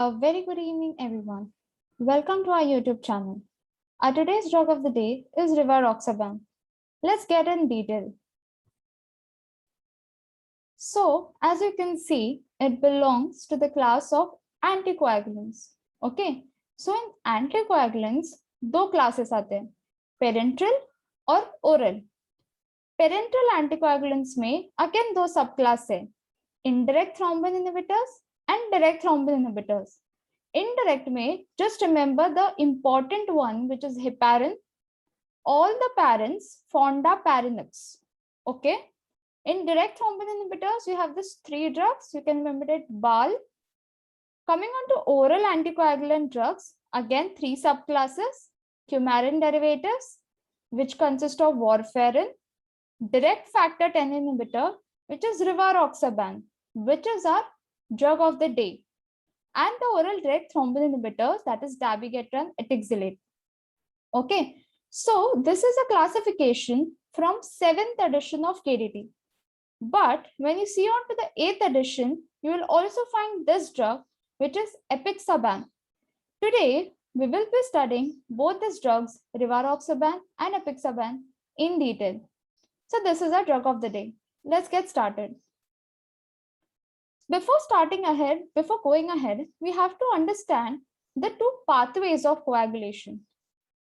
A very good evening, everyone. Welcome to our YouTube channel. Our today's drug of the day is rivaroxaban. Let's get in detail. So, as you can see, it belongs to the class of anticoagulants. Okay. So, in anticoagulants, दो classes आते हैं, parenteral और oral. Parenteral anticoagulants में again दो subclass है, indirect thrombin inhibitors and direct thrombin inhibitors. Indirect may just remember the important one, which is heparin. All the parents fondaparinux. Okay. In direct thrombin inhibitors, you have these three drugs. You can remember it. BAL. Coming on to oral anticoagulant drugs, again three subclasses: coumarin derivatives, which consist of warfarin; direct factor 10 inhibitor, which is rivaroxaban, which is our drug of the day; and the oral direct thrombin inhibitors, that is dabigatran etixylate. Okay, so this is a classification from 7th edition of KDT. But when you see on to the 8th edition, you will also find this drug, which is apixaban. Today, we will be studying both these drugs, rivaroxaban and apixaban, in detail. So this is our drug of the day. Let's get started. Before going ahead, we have to understand the two pathways of coagulation.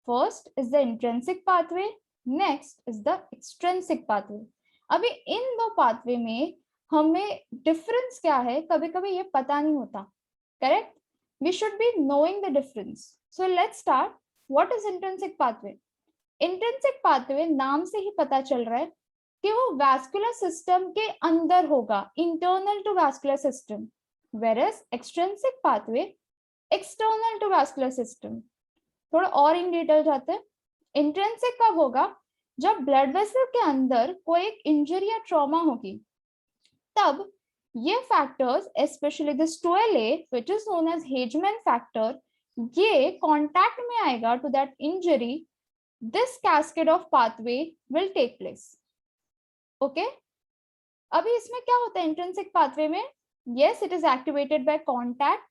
First is the intrinsic pathway, next is the extrinsic pathway. अभी इन दो pathway में हमें difference क्या है, कभी-कभी ये पता नहीं होता. Correct? We should be knowing the difference. So let's start. What is intrinsic pathway? Intrinsic pathway नाम से ही पता चल रहा है कि वो वैस्कुलर सिस्टम के अंदर होगा, internal to vascular system, whereas extrinsic pathway external to vascular system. थोड़ा और इन डिटेल जाते हैं. इंट्रिंसिक कब होगा? जब ब्लड वेसल के अंदर कोई एक इंजरी या ट्रॉमा होगी, तब ये factors, specially this 12A, which is known as Hageman factor, ये कांटेक्ट में आएगा to that injury. This cascade of pathway will take place. Okay, अभी इसमें क्या होता है इंट्रिंसिक पाथवे में? Yes, it is activated by contact.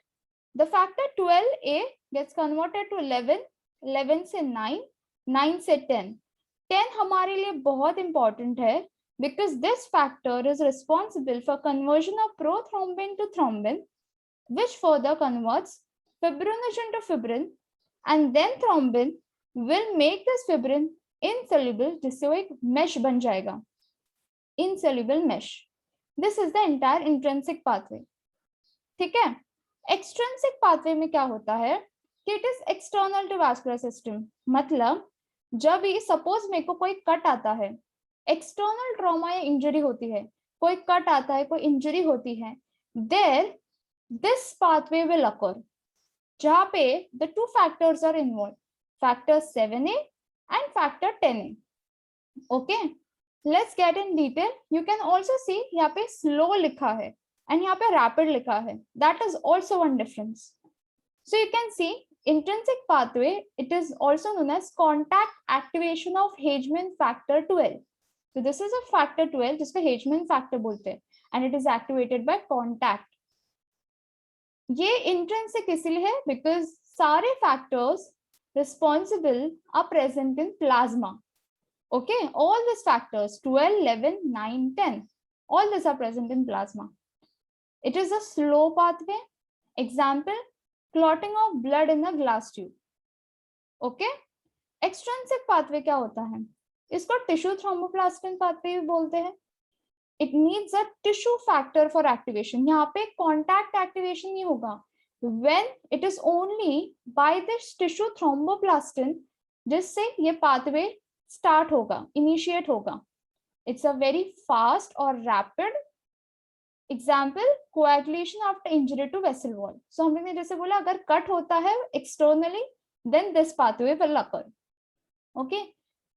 The factor 12A gets converted to 11, 11 से 9, 9 से 10. 10 हमारे लिए बहुत इंपॉर्टेंट है because this factor is responsible for conversion of prothrombin to thrombin, which further converts fibrinogen to fibrin, and then thrombin will make this fibrin insoluble, जिससे वो एक mesh बन जाएगा, insoluble mesh. This is the entire intrinsic pathway. ठीक है. Extrinsic pathway में क्या होता है कि it is external to vascular system. मतलब जब ये सपोज मेरे को कोई कट आता है, एक्सटर्नल ट्रॉमा या इंजरी होती है, कोई कट आता है, कोई इंजरी होती है, there this pathway will occur, जहां पे the two factors are involve, factor 7A and factor 10A. Okay, let's get in detail. You can also see यहाँ पे स्लो लिखा है एंड यहाँ पे रैपिड लिखा है. That is also one difference. So you can see intrinsic pathway, it is also known as contact activation of Hegeman factor 12. So this is a factor 12 जिसको Hegeman factor बोलते हैं, and it is activated by contact. ये intrinsic इसलिए है because सारे factors responsible are present in plasma. Okay, all these factors 12, 11, 9, 10, all these are present in plasma. It is a slow pathway. Example, clotting of blood in a glass tube. Okay, extrinsic pathway क्या होता है? इसको tissue thromboplastin pathway भी बोलते हैं. It needs a tissue factor for activation. यहाँ पे contact activation नहीं होगा. When it is only by this tissue thromboplastin जिससे ये pathway start होगा, initiate होगा. It's a very fast or rapid. Example, coagulation after injury to vessel wall. So हमने जैसे बोला, अगर कट होता है externally, then this pathway will occur. Okay,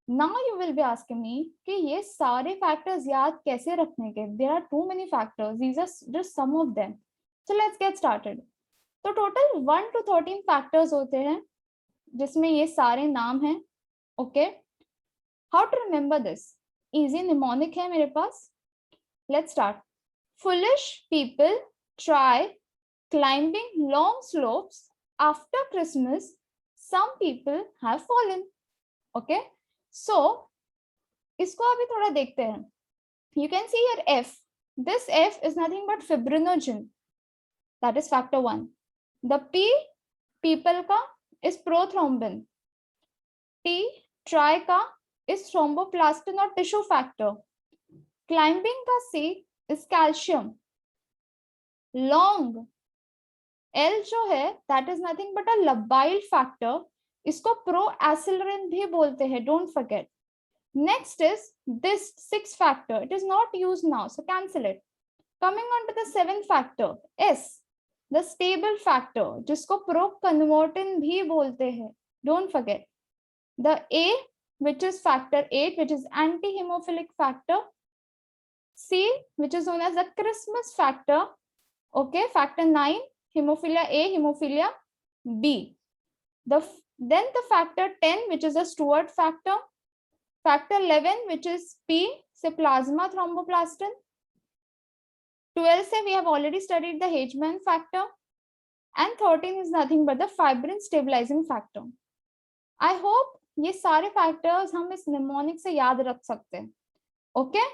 now you will be asking me कि ये सारे फैक्टर्स याद कैसे रखने के? There are too many factors, these are just some of them. So let's get started. तो टोटल 1 to 13 फैक्टर्स होते हैं जिसमें ये सारे नाम हैं. Okay, how to remember this? Easy mnemonic है मेरे पास. Let's start. Foolish people try climbing long slopes after Christmas, some people have fallen. Okay, so इसको अभी थोड़ा देखते हैं. You can see here F. This F is nothing but fibrinogen. That is factor 1. The P, people का, is prothrombin. T, tri का, is thromboplastin or tissue factor. Climbing का C is calcium. Long L जो है that is nothing but a labile factor. इसको proacelerin भी बोलते हैं, don't forget. Next is this 6 factor. It is not used now, so cancel it. Coming on to the 7th factor, S, the stable factor, जिसको proconvertin भी बोलते हैं, don't forget. The A, which is factor 8, which is anti-hemophilic factor. C, which is known as the Christmas factor. Okay, factor 9, hemophilia A, hemophilia B. Then the factor 10, which is a Stewart factor. Factor 11, which is P, say plasma thromboplastin. 12 say we have already studied the H-man factor. And 13 is nothing but the fibrin stabilizing factor. I hope ये सारे factors हम इस mnemonic से याद रख सकते हैं. Okay?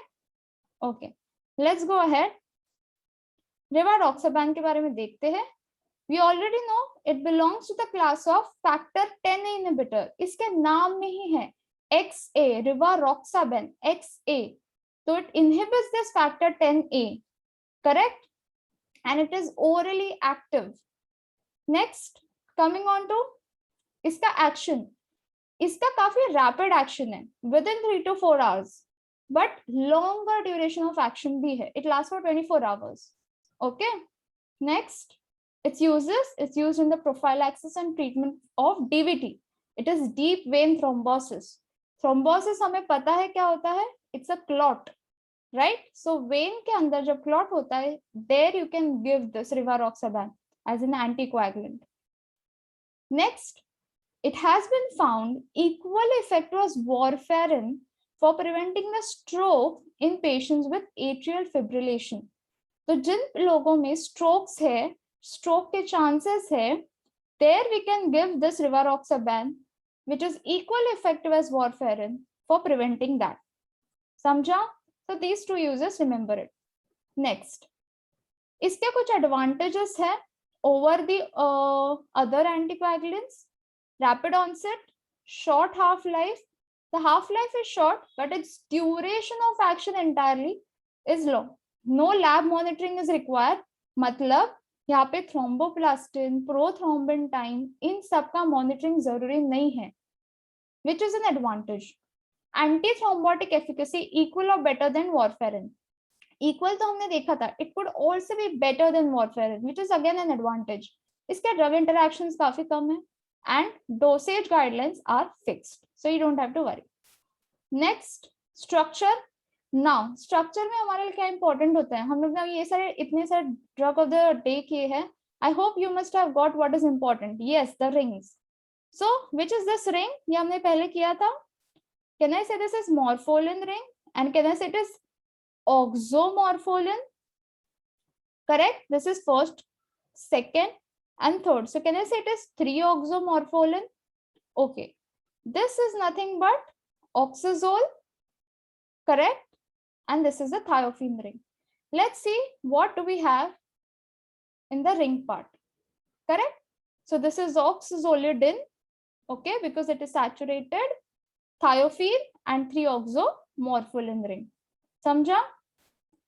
Okay. Let's go ahead. Rivaroxaban के बारे में देखते हैं. We already know it belongs to the class of factor 10 inhibitor. इसके नाम में ही है XA, rivaroxaban, XA. So it inhibits this factor 10A. Correct? And it is orally active. Next, coming on to इसका action. इसका काफी rapid action है, within 3 to 4 hours. But longer duration of action भी है. It lasts for 24 hours. Okay. Next, it's used in the prophylaxis and treatment of DVT. It is deep vein thrombosis. Thrombosis हमें पता है क्या होता है? It's a clot. Right? So vein के अंदर जब clot होता है, there you can give this rivaroxaban as an anticoagulant. Next, it has been found equally effective as warfarin for preventing the stroke in patients with atrial fibrillation. तो जिन लोगों में strokes है, stroke के chances है, there we can give this rivaroxaban, which is equally effective as warfarin for preventing that. समझा? So these two uses, remember it. Next, इसके कुछ advantages है over the other anticoagulants. Rapid onset, short half-life. The half-life is short, but its duration of action entirely is long. No lab monitoring is required. मतलब यहाँ पे thromboplastin, prothrombin time, इन सब का monitoring जरूरी नहीं है, which is an advantage. Antithrombotic efficacy equal or better than warfarin. Equal तो हमने देखा था. It could also be better than warfarin, which is again an advantage. इसके drug interactions काफी कम है, and dosage guidelines are fixed, so you don't have to worry. Next, structure. Now, structure में हमारे लिए क्या important होता है? हम लोग ने ये सारे इतने सारे drug of the day किए हैं. I hope you must have got what is important. Yes, the rings. So, which is this ring? ये हमने पहले किया था. Can I say this is morpholin ring? And can I say it is oxomorpholin? Correct? This is first, second, and third. So can I say it is 3-oxomorpholin? Okay. This is nothing but oxazole. Correct? And this is the thiophene ring. Let's see what do we have in the ring part. Correct? So this is oxazolidine. Okay, because it is saturated, thiophene, and 3-oxomorpholin ring. Samjha?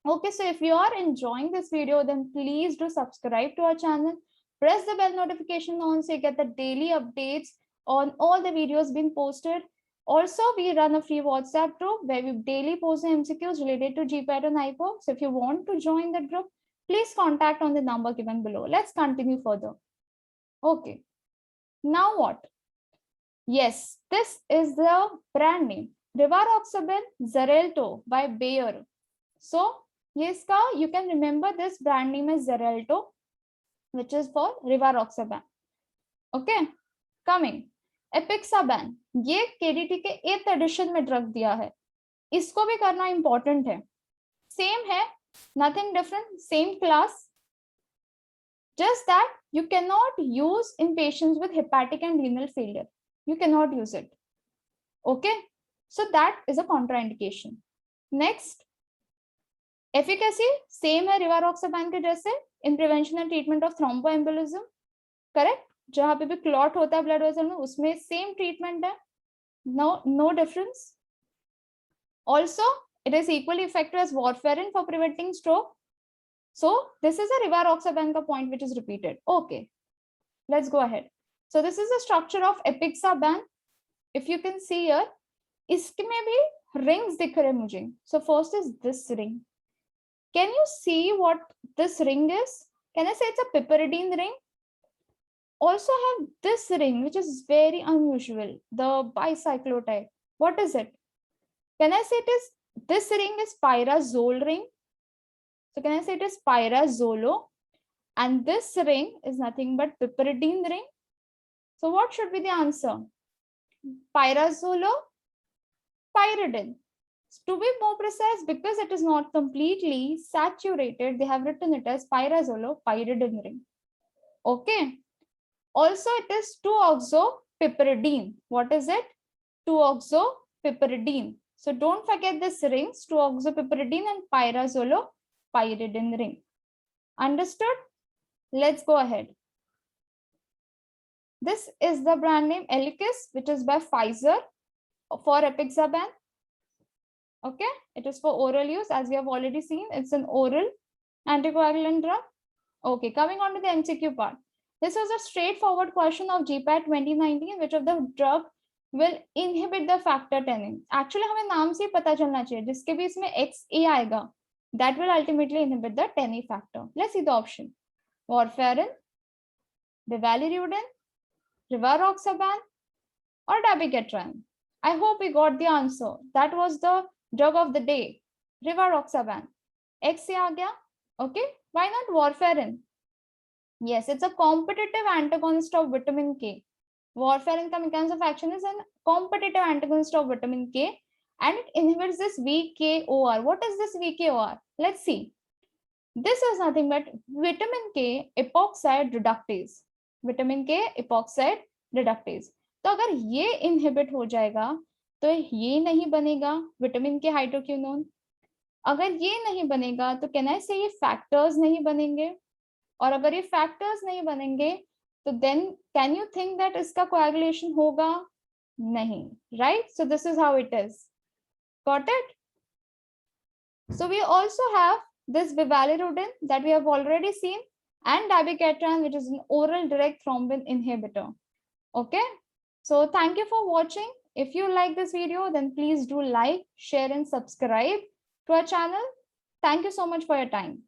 Okay, so if you are enjoying this video, then please do subscribe to our channel. Press the bell notification on so you get the daily updates on all the videos being posted. Also, we run a free WhatsApp group where we daily post the MCQs related to GPAT and hypo. So if you want to join that group, please contact on the number given below. Let's continue further. Okay. Now what? Yes, this is the brand name. Rivaroxaban Xarelto by Bayer. So, yes, you can remember this brand name is Xarelto, which is for rivaroxaban. Okay, coming. Apixaban, ये KDT के 8th edition में drug दिया है. इसको भी करना important है. Same है, nothing different, same class. Just that you cannot use in patients with hepatic and renal failure. You cannot use it. Okay, so that is a contraindication. Next, efficacy same है rivaroxaban के जैसे in prevention and treatment of thromboembolism. Correct? जहाँ पे भी clot होता है blood vessel में उसमें same treatment है. No difference. Also, it is equally effective as warfarin for preventing stroke. So this is a rivaroxaban ka point which is repeated. Okay, let's go ahead. So this is the structure of apixaban. If you can see here, इसमें भी rings दिख रहे मुझे. So first is this ring. Can you see what this ring is? Can I say it's a piperidine ring? Also have this ring, which is very unusual, the bicyclotide. What is it? Can I say it is, this ring is pyrazole ring? So can I say it is pyrazolo? And this ring is nothing but piperidine ring. So what should be the answer? Pyrazolo, pyridine. To be more precise, because it is not completely saturated, they have written it as pyrazolo pyridine ring. Okay. Also, it is 2-oxopiperidine. What is it? 2-oxopiperidine. So don't forget this rings, 2-oxopiperidine and pyrazolo pyridine ring. Understood? Let's go ahead. This is the brand name Eliquis, which is by Pfizer for apixaban. Okay, it is for oral use, as we have already seen. It's an oral anticoagulant drug. Okay, coming on to the MCQ part. This was a straightforward question of GPAT 2019. Which of the drug will inhibit the factor 10A? Actually, हमें नाम से पता चलना चाहिए. जिसके भी इसमें XA आएगा, that will ultimately inhibit the 10A factor. Let's see the option. Warfarin, bivalirudin, rivaroxaban, or dabigatran. I hope we got the answer. That was the drug of the day, rivaroxaban. X से आ गया. Okay, why not warfarin? Yes, it's a competitive antagonist of vitamin K. Warfarin ka mechanism of action is an competitive antagonist of vitamin K, and it inhibits this VKOR. What is this VKOR? Let's see. This is nothing but vitamin K epoxide reductase. Vitamin K epoxide reductase. तो अगर ये inhibit हो जाएगा तो ये नहीं बनेगा vitamin के हाइड्रोक्विनोन. अगर ये नहीं बनेगा तो कैन आई से ये फैक्टर्स नहीं बनेंगे, और अगर ये फैक्टर्स नहीं बनेंगे तो then can you think that इसका कोएगुलेशन होगा? नहीं, right? So this is how it is. Got it? So we also have this bivalirudin that we have already seen, and dabigatran, which is an oral direct thrombin inhibitor. Okay, so thank you for watching. If you like this video, then please do like, share and subscribe to our channel. Thank you so much for your time.